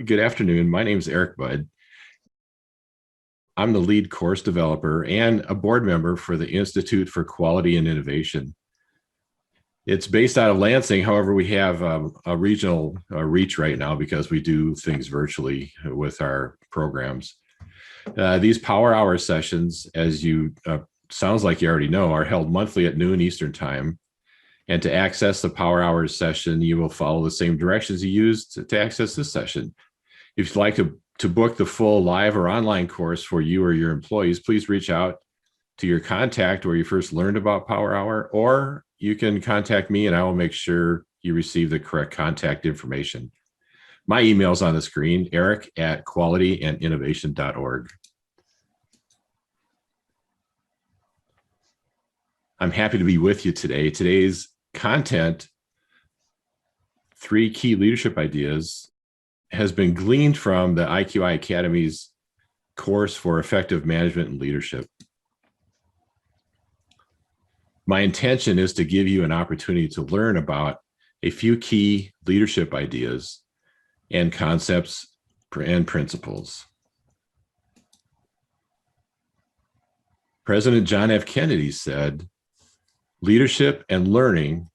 Good afternoon. My name is Eric Budd. I'm the lead course developer and a board member for the Institute for Quality and Innovation. It's based out of Lansing. However, we have a regional reach right now because we do things virtually with our programs. These power hour sessions, as you sounds like you already know, are held monthly at noon Eastern time. And to access the power hours session, you will follow the same directions you used to access this session. If you'd like to book the full live or online course for you or your employees, please reach out to your contact where you first learned about Power Hour, or you can contact me and I will make sure you receive the correct contact information. My email is on the screen, eric@qualityandinnovation.org. I'm happy to be with you today. Today's content, 3 key leadership ideas, has been gleaned from the IQI Academy's course for effective management and leadership. My intention is to give you an opportunity to learn about a few key leadership ideas and concepts and principles. President John F. Kennedy said, "Leadership and learning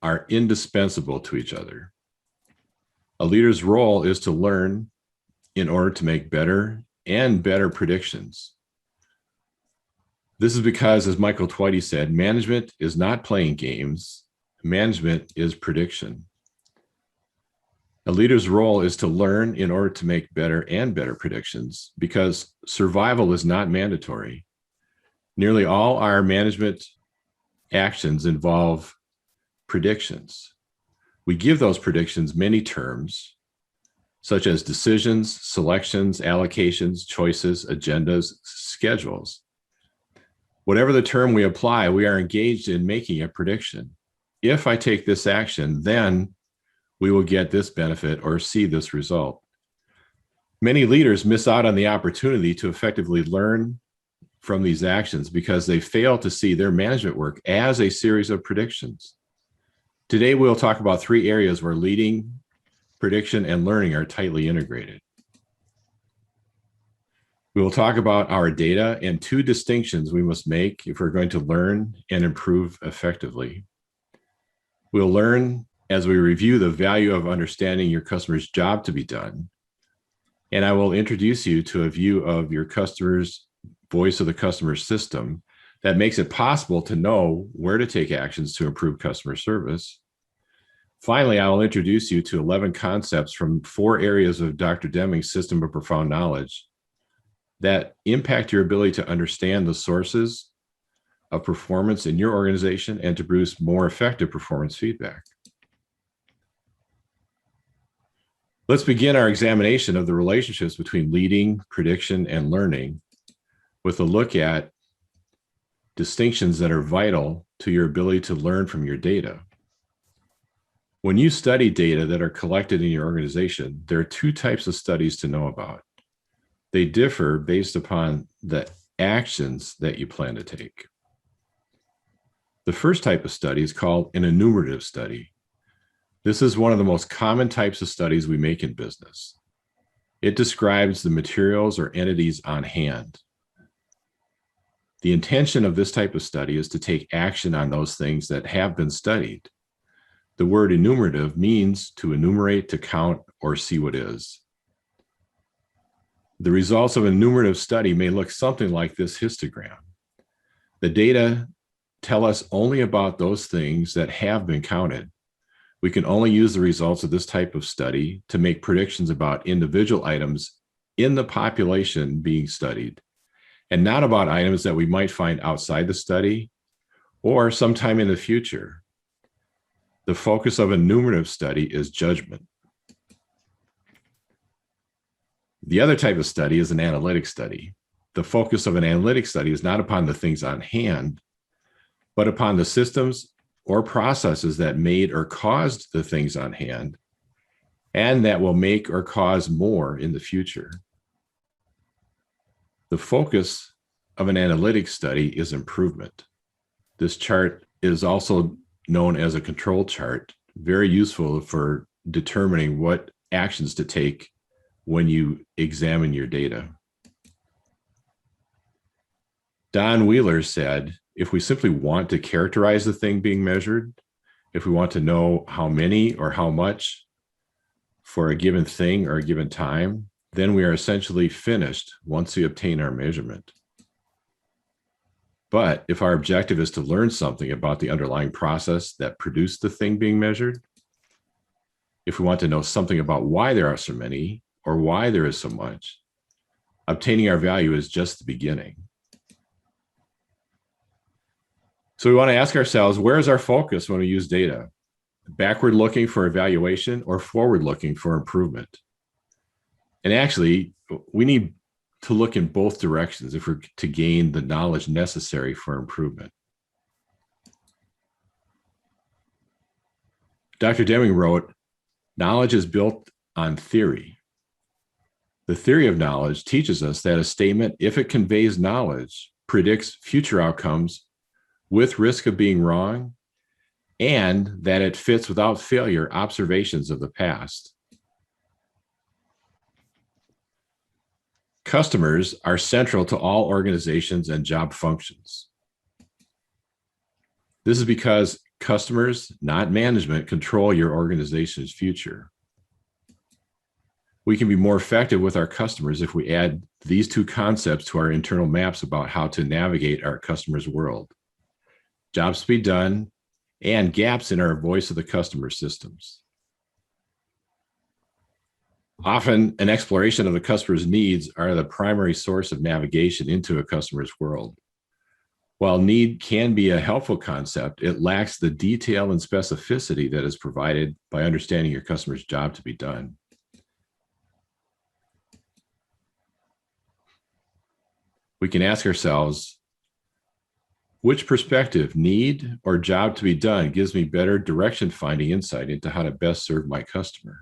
are indispensable to each other." A leader's role is to learn in order to make better and better predictions. This is because, as Michael Twitty said, management is not playing games. Management is prediction. A leader's role is to learn in order to make better and better predictions because survival is not mandatory. Nearly all our management actions involve predictions. We give those predictions many terms, such as decisions, selections, allocations, choices, agendas, schedules. Whatever the term we apply, we are engaged in making a prediction. If I take this action, then we will get this benefit or see this result. Many leaders miss out on the opportunity to effectively learn from these actions because they fail to see their management work as a series of predictions. Today, we'll talk about 3 areas where leading, prediction, and learning are tightly integrated. We will talk about our data and 2 distinctions we must make if we're going to learn and improve effectively. We'll learn as we review the value of understanding your customer's job to be done. And I will introduce you to a view of your customer's voice of the customer system that makes it possible to know where to take actions to improve customer service. Finally, I will introduce you to 11 concepts from 4 areas of Dr. Deming's system of profound knowledge that impact your ability to understand the sources of performance in your organization and to produce more effective performance feedback. Let's begin our examination of the relationships between leading, prediction, and learning with a look at distinctions that are vital to your ability to learn from your data. When you study data that are collected in your organization, there are 2 types of studies to know about. They differ based upon the actions that you plan to take. The first type of study is called an enumerative study. This is one of the most common types of studies we make in business. It describes the materials or entities on hand. The intention of this type of study is to take action on those things that have been studied. The word enumerative means to enumerate, to count, or see what is. The results of an enumerative study may look something like this histogram. The data tell us only about those things that have been counted. We can only use the results of this type of study to make predictions about individual items in the population being studied, and not about items that we might find outside the study or sometime in the future. The focus of a enumerative study is judgment. The other type of study is an analytic study. The focus of an analytic study is not upon the things on hand, but upon the systems or processes that made or caused the things on hand, and that will make or cause more in the future. The focus of an analytic study is improvement. This chart is also known as a control chart, very useful for determining what actions to take when you examine your data. Don Wheeler said, if we simply want to characterize the thing being measured, if we want to know how many or how much for a given thing or a given time, then we are essentially finished once we obtain our measurement. But if our objective is to learn something about the underlying process that produced the thing being measured, if we want to know something about why there are so many or why there is so much, obtaining our value is just the beginning. So we want to ask ourselves, where is our focus when we use data? Backward looking for evaluation or forward looking for improvement? And actually, we need to look in both directions if we're to gain the knowledge necessary for improvement. Dr. Deming wrote, knowledge is built on theory. The theory of knowledge teaches us that a statement, if it conveys knowledge, predicts future outcomes with risk of being wrong, and that it fits without failure observations of the past. Customers are central to all organizations and job functions. This is because customers, not management, control your organization's future. We can be more effective with our customers if we add these two concepts to our internal maps about how to navigate our customers' world. Jobs to be done and gaps in our voice of the customer systems. Often, an exploration of the customer's needs are the primary source of navigation into a customer's world. While need can be a helpful concept, it lacks the detail and specificity that is provided by understanding your customer's job to be done. We can ask ourselves, which perspective, need or job to be done, gives me better direction finding insight into how to best serve my customer?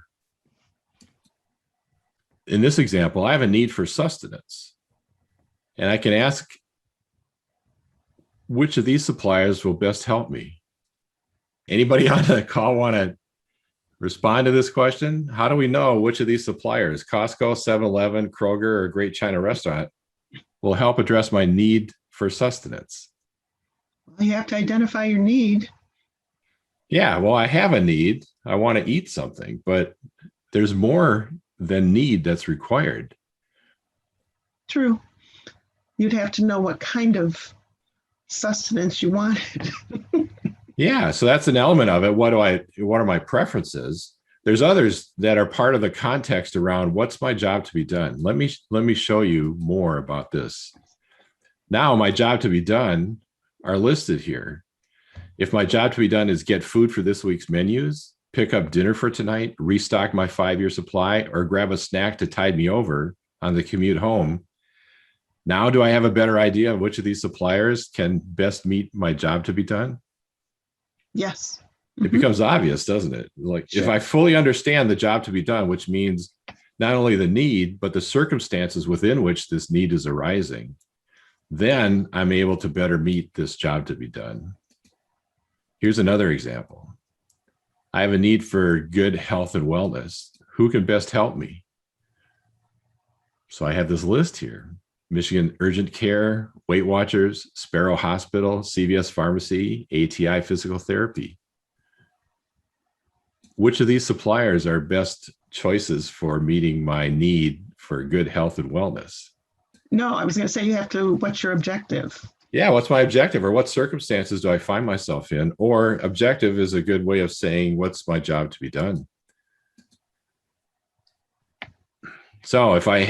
In this example, I have a need for sustenance. And I can ask, which of these suppliers will best help me? Anybody on the call want to respond to this question? How do we know which of these suppliers, Costco, 7-Eleven, Kroger, or Great China Restaurant, will help address my need for sustenance? Well, you have to identify your need. Yeah, well, I have a need. I want to eat something, but there's more than need that's required. True. You'd have to know what kind of sustenance you wanted. Yeah, so that's an element of it. What are my preferences? There's others that are part of the context around what's my job to be done. Let me show you more about this. Now, my job to be done are listed here. If my job to be done is get food for this week's menus, pick up dinner for tonight, restock my 5-year supply, or grab a snack to tide me over on the commute home, now do I have a better idea of which of these suppliers can best meet my job to be done? Yes. It becomes obvious, doesn't it? Like, sure. If I fully understand the job to be done, which means not only the need, but the circumstances within which this need is arising, then I'm able to better meet this job to be done. Here's another example. I have a need for good health and wellness. Who can best help me? So I have this list here. Michigan Urgent Care, Weight Watchers, Sparrow Hospital, CVS Pharmacy, ATI Physical Therapy. Which of these suppliers are best choices for meeting my need for good health and wellness? No, I was going to say what's your objective? Yeah, what's my objective, or what circumstances do I find myself in? Or objective is a good way of saying what's my job to be done. So if I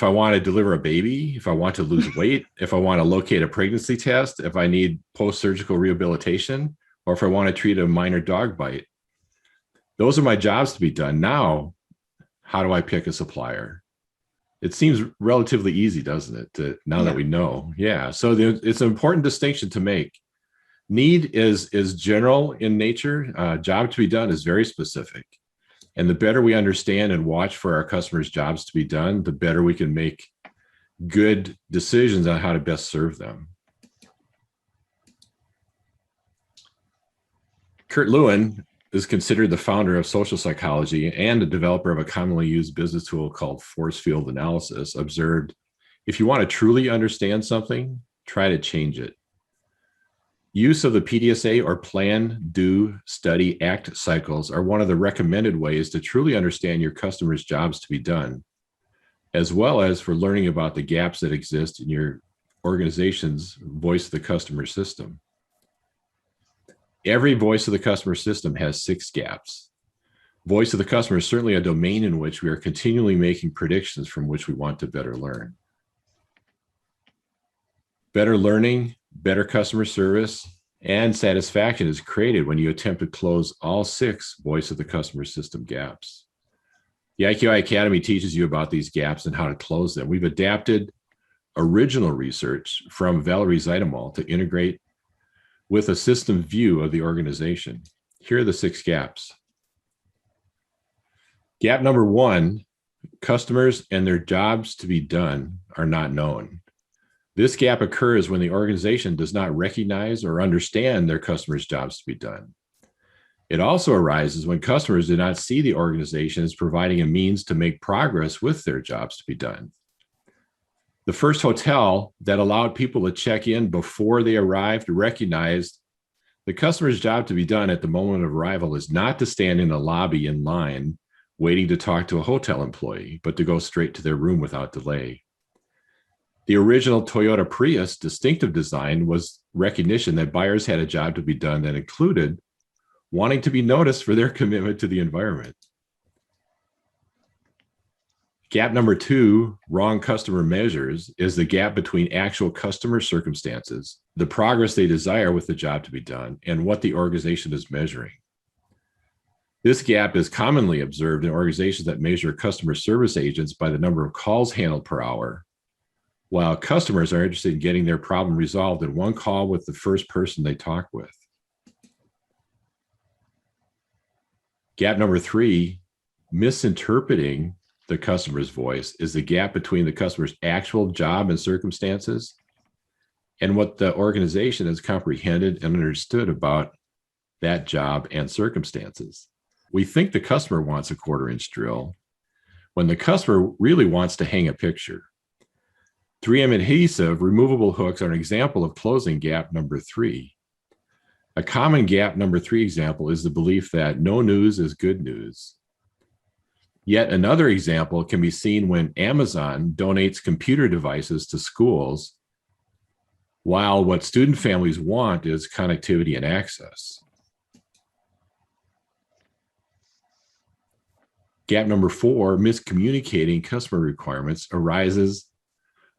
want to deliver a baby, if I want to lose weight, if I want to locate a pregnancy test, if I need post-surgical rehabilitation, or if I want to treat a minor dog bite, those are my jobs to be done. Now, how do I pick a supplier? It seems relatively easy, doesn't it? Now that we know. Yeah. So it's an important distinction to make. Need is general in nature. Job to be done is very specific. And the better we understand and watch for our customers' jobs to be done, the better we can make good decisions on how to best serve them. Kurt Lewin is considered the founder of social psychology and a developer of a commonly used business tool called force field analysis, observed, if you want to truly understand something, try to change it. Use of the PDSA or plan, do, study, act cycles are one of the recommended ways to truly understand your customers' jobs to be done, as well as for learning about the gaps that exist in your organization's voice of the customer system. Every voice of the customer system has 6 gaps. Voice of the customer is certainly a domain in which we are continually making predictions from which we want to better learn. Better learning, better customer service, and satisfaction is created when you attempt to close all 6 voice of the customer system gaps. The IQI Academy teaches you about these gaps and how to close them. We've adapted original research from Valerie Zeitemol to integrate with a system view of the organization. Here are the 6 gaps. Gap number 1, customers and their jobs to be done are not known. This gap occurs when the organization does not recognize or understand their customers' jobs to be done. It also arises when customers do not see the organization as providing a means to make progress with their jobs to be done. The first hotel that allowed people to check in before they arrived recognized the customer's job to be done at the moment of arrival is not to stand in a lobby in line waiting to talk to a hotel employee, but to go straight to their room without delay. The original Toyota Prius distinctive design was recognition that buyers had a job to be done that included wanting to be noticed for their commitment to the environment. Gap number 2, wrong customer measures, is the gap between actual customer circumstances, the progress they desire with the job to be done, and what the organization is measuring. This gap is commonly observed in organizations that measure customer service agents by the number of calls handled per hour, while customers are interested in getting their problem resolved in one call with the first person they talk with. Gap number 3, misinterpreting the customer's voice, is the gap between the customer's actual job and circumstances and what the organization has comprehended and understood about that job and circumstances. We think the customer wants a 1/4-inch drill when the customer really wants to hang a picture. 3M adhesive removable hooks are an example of closing gap number 3. A common gap number 3 example is the belief that no news is good news. Yet another example can be seen when Amazon donates computer devices to schools, while what student families want is connectivity and access. Gap number 4, miscommunicating customer requirements, arises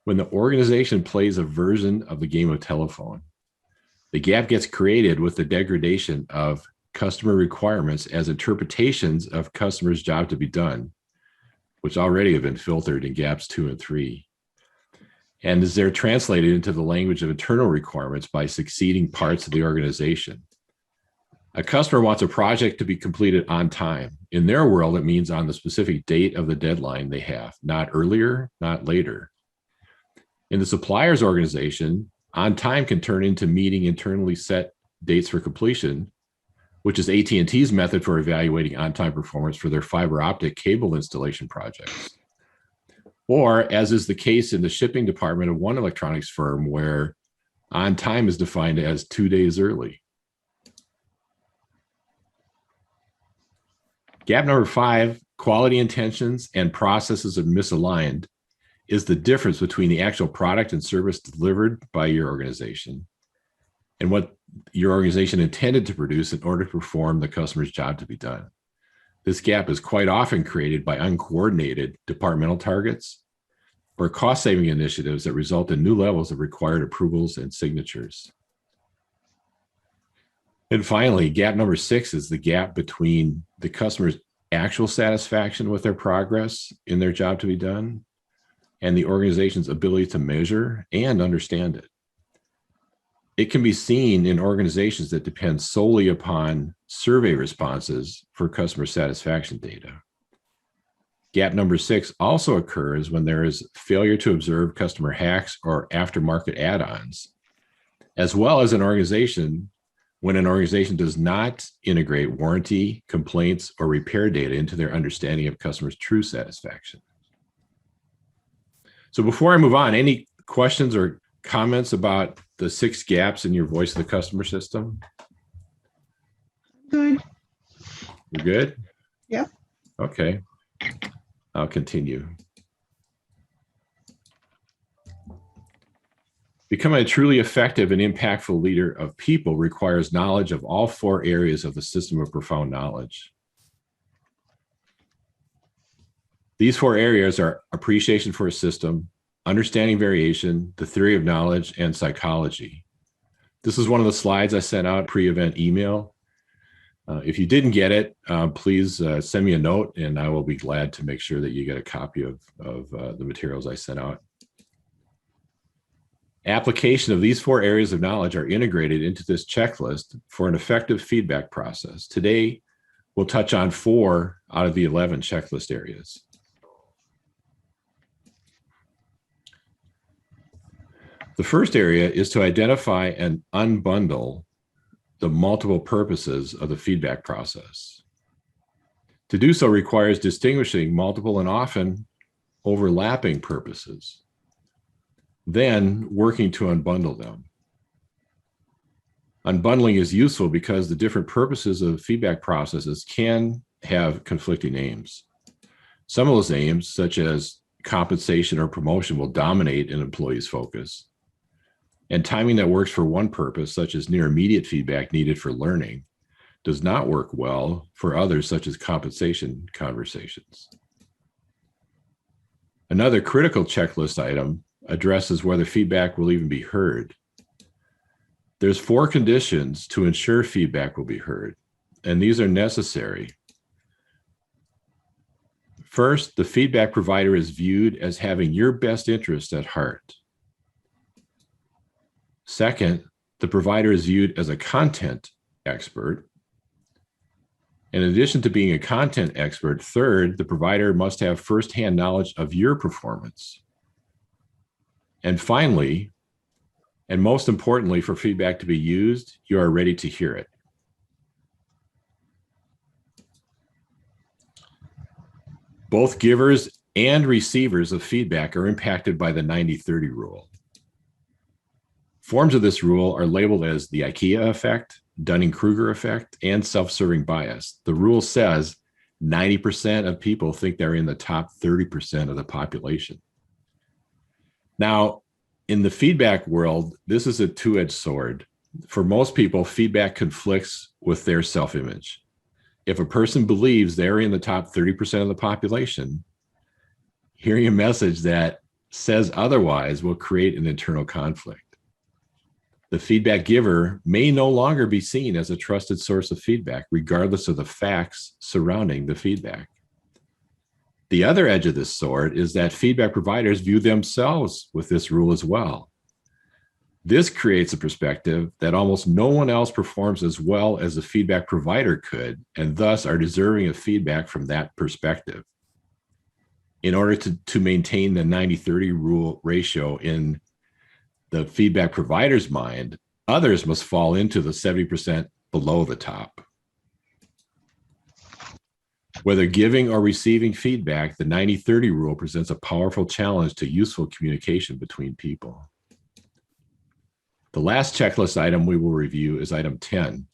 when the organization plays a version of the game of telephone. The gap gets created with the degradation of customer requirements as interpretations of customers' job to be done, which already have been filtered in gaps 2 and 3. And as they're translated into the language of internal requirements by succeeding parts of the organization. A customer wants a project to be completed on time. In their world, it means on the specific date of the deadline they have, not earlier, not later. In the supplier's organization, on time can turn into meeting internally set dates for completion, which is AT&T's method for evaluating on-time performance for their fiber optic cable installation projects. Or, as is the case in the shipping department of one electronics firm, where on time is defined as 2 days early. Gap number 5, quality intentions and processes are misaligned, is the difference between the actual product and service delivered by your organization and what your organization intended to produce in order to perform the customer's job to be done. This gap is quite often created by uncoordinated departmental targets or cost-saving initiatives that result in new levels of required approvals and signatures. And finally, gap number 6 is the gap between the customer's actual satisfaction with their progress in their job to be done and the organization's ability to measure and understand it. It can be seen in organizations that depend solely upon survey responses for customer satisfaction data. Gap number 6 also occurs when there is failure to observe customer hacks or aftermarket add-ons, as well as an organization when an organization does not integrate warranty, complaints, or repair data into their understanding of customers' true satisfaction. So before I move on, any questions or comments about the 6 gaps in your voice of the customer system? Good. We're good? Yep. Okay. I'll continue. Becoming a truly effective and impactful leader of people requires knowledge of all 4 areas of the system of profound knowledge. These 4 areas are appreciation for a system, understanding variation, the theory of knowledge, and psychology. This is one of the slides I sent out pre-event email. If you didn't get it, please send me a note and I will be glad to make sure that you get a copy of the materials I sent out. Application of these 4 areas of knowledge are integrated into this checklist for an effective feedback process. Today, we'll touch on 4 out of the 11 checklist areas. The first area is to identify and unbundle the multiple purposes of the feedback process. To do so requires distinguishing multiple and often overlapping purposes, then working to unbundle them. Unbundling is useful because the different purposes of feedback processes can have conflicting aims. Some of those aims, such as compensation or promotion, will dominate an employee's focus. And timing that works for one purpose, such as near immediate feedback needed for learning, does not work well for others, such as compensation conversations. Another critical checklist item addresses whether feedback will even be heard. There's 4 conditions to ensure feedback will be heard, and these are necessary. First, the feedback provider is viewed as having your best interest at heart. Second, the provider is viewed as a content expert. In addition to being a content expert, third, the provider must have firsthand knowledge of your performance. And finally, and most importantly, for feedback to be used, you are ready to hear it. Both givers and receivers of feedback are impacted by the 90-30 rule. Forms of this rule are labeled as the IKEA effect, Dunning-Kruger effect, and self-serving bias. The rule says 90% of people think they're in the top 30% of the population. Now, in the feedback world, this is a two-edged sword. For most people, feedback conflicts with their self-image. If a person believes they're in the top 30% of the population, hearing a message that says otherwise will create an internal conflict. The feedback giver may no longer be seen as a trusted source of feedback, regardless of the facts surrounding the feedback. The other edge of this sword is that feedback providers view themselves with this rule as well. This creates a perspective that almost no one else performs as well as the feedback provider could, and thus are deserving of feedback from that perspective. In order to maintain the 90-30 rule ratio in the feedback provider's mind, others must fall into the 70% below the top. Whether giving or receiving feedback, the 90-30 rule presents a powerful challenge to useful communication between people. The last checklist item we will review is item 10.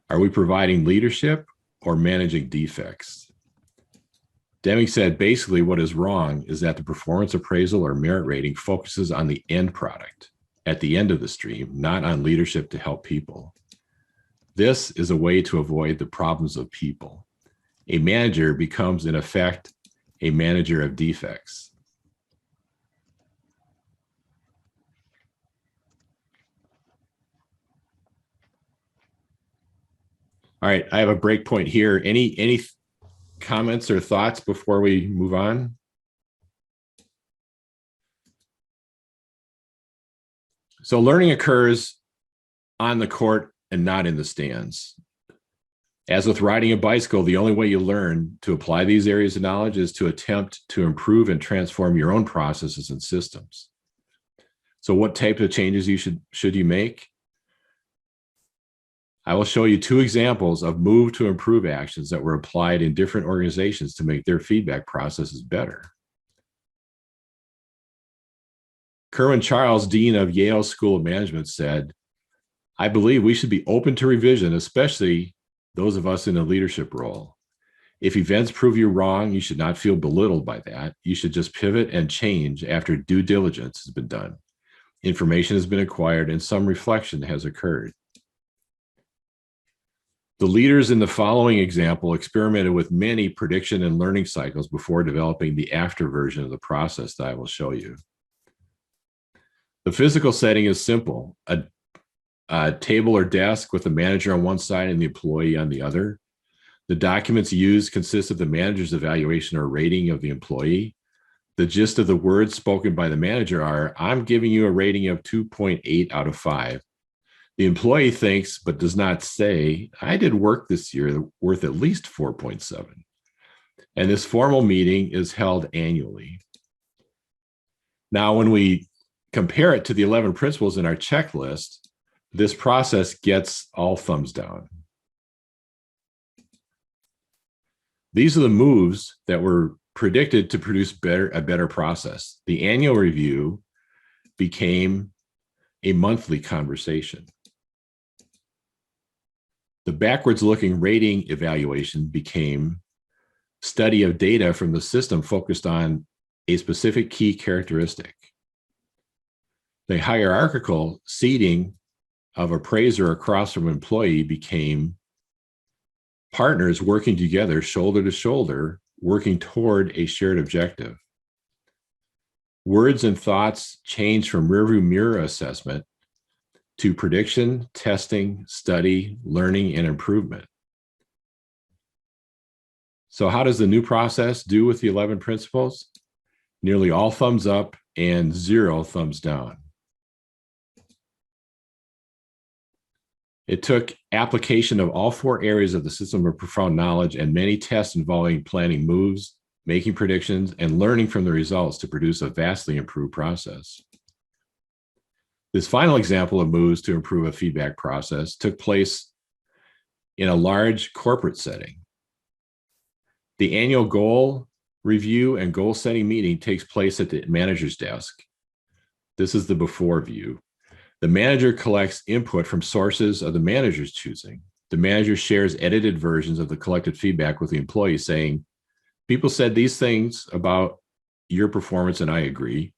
Are we providing leadership or managing defects? Deming said basically what is wrong is that the performance appraisal or merit rating focuses on the end product at the end of the stream, not on leadership to help people. This is a way to avoid the problems of people. A manager becomes, in effect, a manager of defects. All right, I have a break point here. Any comments or thoughts before we move on? So learning occurs on the court and not in the stands. As with riding a bicycle, the only way you learn to apply these areas of knowledge is to attempt to improve and transform your own processes and systems. So what type of changes should you make? I will show you two examples of move to improve actions that were applied in different organizations to make their feedback processes better. Kerwin Charles, Dean of Yale School of Management, said, "I believe we should be open to revision, especially those of us in a leadership role. If events prove you wrong, you should not feel belittled by that. You should just pivot and change after due diligence has been done. Information has been acquired and some reflection has occurred." The leaders in the following example experimented with many prediction and learning cycles before developing the after version of the process that I will show you. The physical setting is simple: a table or desk with the manager on one side and the employee on the other. The documents used consist of the manager's evaluation or rating of the employee. The gist of the words spoken by the manager are, "I'm giving you a rating of 2.8 out of 5. The employee thinks, but does not say, "I did work this year worth at least 4.7. And this formal meeting is held annually. Now, when we compare it to the 11 principles in our checklist, this process gets all thumbs down. These are the moves that were predicted to produce a better process. The annual review became a monthly conversation. The backwards-looking rating evaluation became study of data from the system focused on a specific key characteristic. The hierarchical seating of appraiser across from employee became partners working together, shoulder to shoulder, working toward a shared objective. Words and thoughts changed from rearview mirror assessment to prediction, testing, study, learning, and improvement. So how does the new process do with the 11 principles? Nearly all thumbs up and 0 thumbs down. It took application of all 4 areas of the system of profound knowledge and many tests involving planning moves, making predictions, and learning from the results to produce a vastly improved process. This final example of moves to improve a feedback process took place in a large corporate setting. The annual goal review and goal setting meeting takes place at the manager's desk. This is the before view. The manager collects input from sources of the manager's choosing. The manager shares edited versions of the collected feedback with the employee saying, "People said these things about your performance and I agree."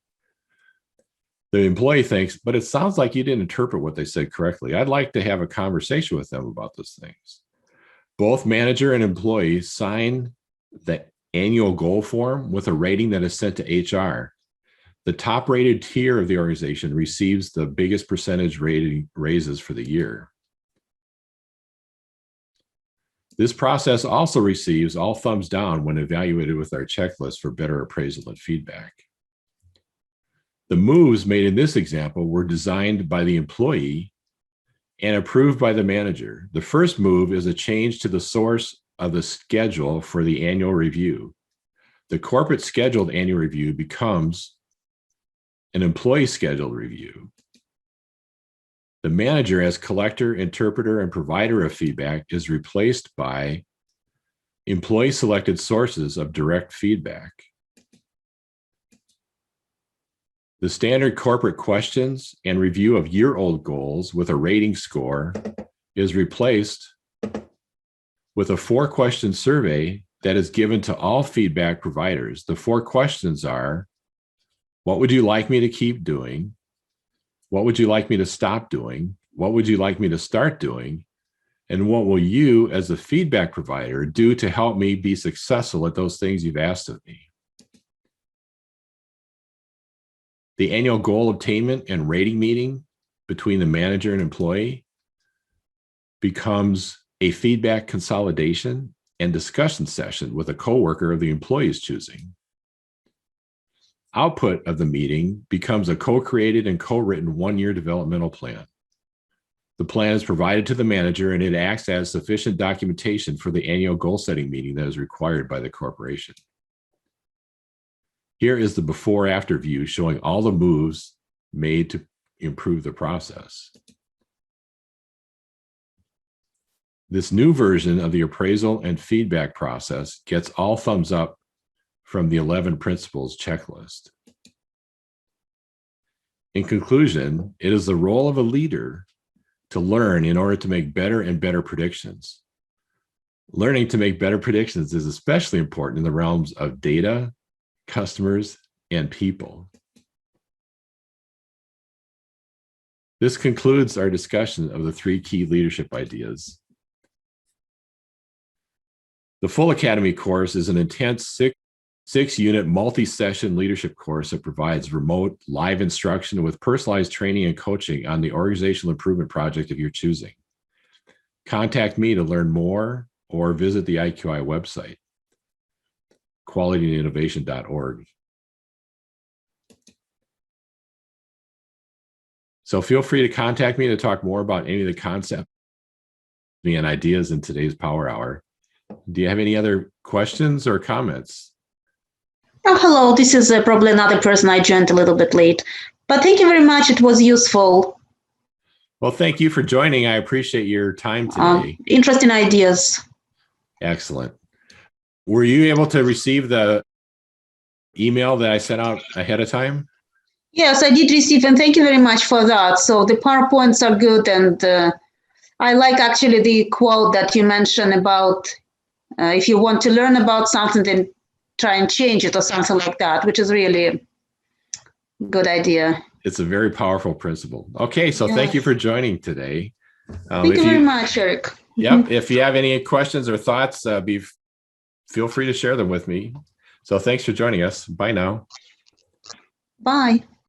The employee thinks, "But it sounds like you didn't interpret what they said correctly. I'd like to have a conversation with them about those things." Both manager and employee sign the annual goal form with a rating that is sent to HR. The top rated tier of the organization receives the biggest percentage rating raises for the year. This process also receives all thumbs down when evaluated with our checklist for better appraisal and feedback. The moves made in this example were designed by the employee and approved by the manager. The first move is a change to the source of the schedule for the annual review. The corporate scheduled annual review becomes an employee scheduled review. The manager, as collector, interpreter, and provider of feedback, is replaced by employee selected sources of direct feedback. The standard corporate questions and review of year-old goals with a rating score is replaced with a 4-question survey that is given to all feedback providers. The 4 questions are, what would you like me to keep doing? What would you like me to stop doing? What would you like me to start doing? And what will you, as a feedback provider, do to help me be successful at those things you've asked of me? The annual goal attainment and rating meeting between the manager and employee becomes a feedback consolidation and discussion session with a coworker of the employee's choosing. Output of the meeting becomes a co-created and co-written 1-year developmental plan. The plan is provided to the manager and it acts as sufficient documentation for the annual goal setting meeting that is required by the corporation. Here is the before-after view showing all the moves made to improve the process. This new version of the appraisal and feedback process gets all thumbs up from the 11 principles checklist. In conclusion, it is the role of a leader to learn in order to make better and better predictions. Learning to make better predictions is especially important in the realms of data, customers, and people. This concludes our discussion of the 3 key leadership ideas. The full Academy course is an intense 6-unit multi-session leadership course that provides remote live instruction with personalized training and coaching on the organizational improvement project of your choosing. Contact me to learn more or visit the IQI website, qualityandinnovation.org. So feel free to contact me to talk more about any of the concepts and ideas in today's Power Hour. Do you have any other questions or comments? Oh, hello, this is probably another person. I joined a little bit late, but thank you very much. It was useful. Well, thank you for joining. I appreciate your time today. Interesting ideas. Excellent. Were you able to receive the email that I sent out ahead of time? Yes, I did receive, and thank you very much for that. So the PowerPoints are good, and I like actually the quote that you mentioned about if you want to learn about something, then try and change it or something like that, which is really a good idea. It's a very powerful principle. Okay, so Thank you for joining today. Thank you very much, Eric. Yep. If you have any questions or thoughts, feel free to share them with me. So thanks for joining us. Bye now. Bye.